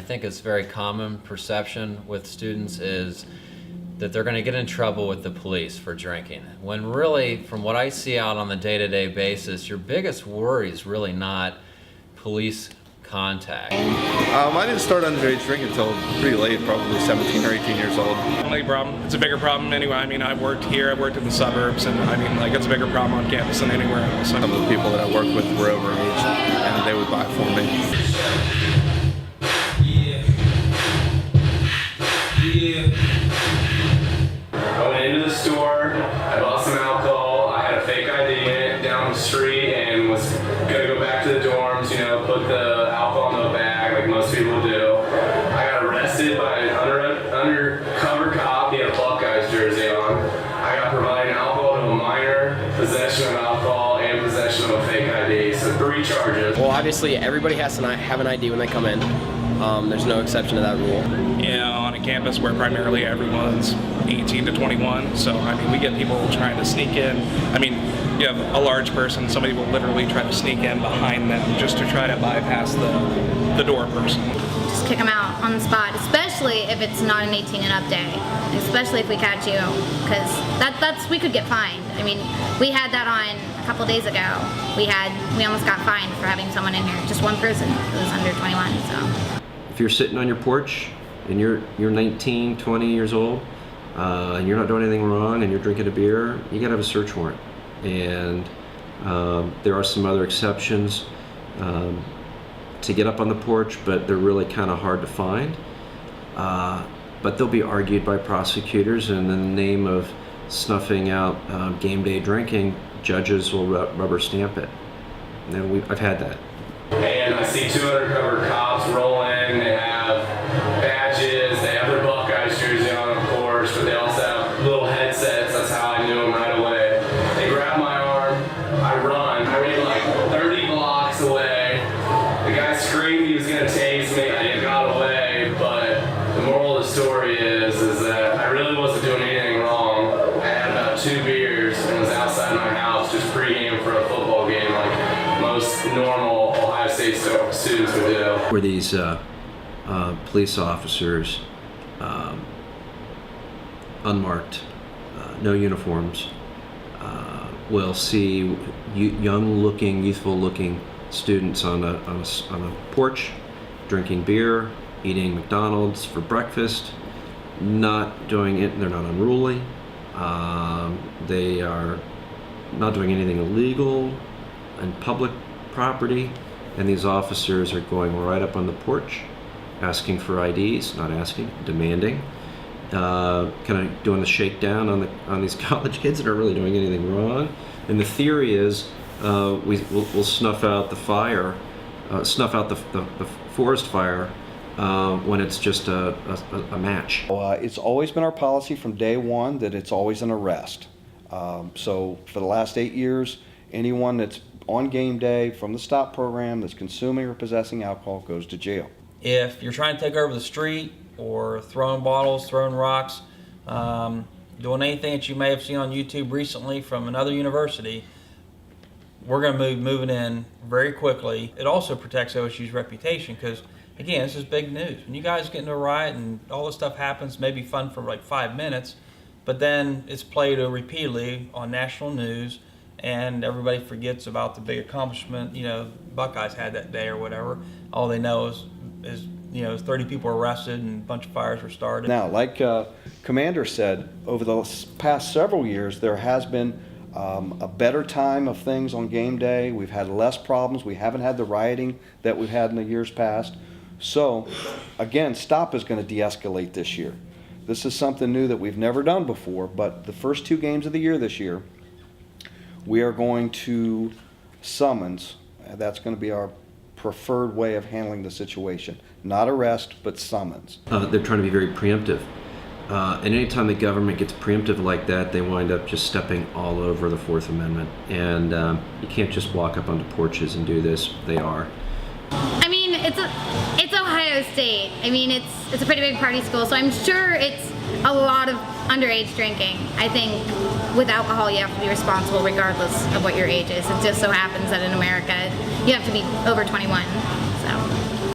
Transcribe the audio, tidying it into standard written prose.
think it's very common perception with students is that they're going to get in trouble with the police for drinking. When really, from what I see out on the day-to-day basis, your biggest worry is really not police contact. I didn't start underage drinking until pretty late, probably 17 or 18 years old. Only problem. It's a bigger problem anyway. I mean, I've worked here, I've worked in the suburbs, and I mean, like, it's a bigger problem on campus than anywhere else. Some of the people that I worked with were overage, and they would buy for me. I went into the store, I bought some alcohol, I had a fake ID in it down the street, and was gonna go back to the dorms, you know, put the alcohol in the bag like most people do. I got arrested by an undercover cop. He had a Buckeyes jersey on. I got provided alcohol to a minor, possession of alcohol, and possession of a fake ID. So 3 charges. Well, obviously everybody has to have an ID when they come in. There's no exception to that rule. Yeah, on a campus where primarily everyone's 18 to 21, so I mean, we get people trying to sneak in. I mean, you have a large person, somebody will literally try to sneak in behind them just to try to bypass the door person. Just kick them out on the spot, especially if it's not an 18 and up day, especially if we catch you, because we could get fined. I mean, we had that on a couple days ago. We almost got fined for having someone in here, just one person who was under 21. So. If you're sitting on your porch and you're 19, 20 years old, and you're not doing anything wrong and you're drinking a beer, you gotta have a search warrant. And there are some other exceptions to get up on the porch, but they're really kind of hard to find. But they'll be argued by prosecutors, and in the name of snuffing out game day drinking, judges will rubber stamp it. And I've had that. And I see 2 undercover cops roll in. They have badges, they have their Buckeyes jersey on, of course, but they also have little headsets. That's how I knew them right away. They grab my arm, I run. I ran like 30 blocks away. The guy screamed he was going to tase me. I got away, but the moral of the story is that I really wasn't doing anything wrong. I had about 2 beers and was outside my house just pregame for a football game like most normal Ohio State students would do. Where these police officers, unmarked, no uniforms, will see young-looking, youthful-looking students on a porch, drinking beer, eating McDonald's for breakfast, not doing it. They're not unruly. They are not doing anything illegal in public property, and these officers are going right up on the porch, asking for IDs, not asking, demanding, kind of doing the shakedown on these college kids that aren't really doing anything wrong. And the theory is we'll snuff out the fire, snuff out the forest fire when it's just a match. It's always been our policy from day one that it's always an arrest. So for the last 8 years, anyone that's on game day from the STOP program that's consuming or possessing alcohol goes to jail. If you're trying to take over the street or throwing bottles, throwing rocks, doing anything that you may have seen on YouTube recently from another university, we're going to be moving in very quickly. It also protects OSU's reputation because, again, this is big news. When you guys get into a riot and all this stuff happens, maybe fun for like 5 minutes, but then it's played repeatedly on national news, and everybody forgets about the big accomplishment, you know, Buckeyes had that day or whatever. All they know is 30 people arrested and a bunch of fires were started. Now, like Commander said, over the past several years, there has been a better time of things on game day. We've had less problems. We haven't had the rioting that we've had in the years past. So, again, STOP is going to de-escalate this year. This is something new that we've never done before, but the first 2 games of the year this year, we are going to summons. That's going to be our preferred way of handling the situation. Not arrest, but summons. They're trying to be very preemptive. And anytime the government gets preemptive like that, they wind up just stepping all over the Fourth Amendment. And you can't just walk up onto porches and do this. They are. I mean, it's Ohio State. I mean, it's a pretty big party school, so I'm sure it's a lot of underage drinking. I think with alcohol, you have to be responsible regardless of what your age is. It just so happens that in America, you have to be over 21. So.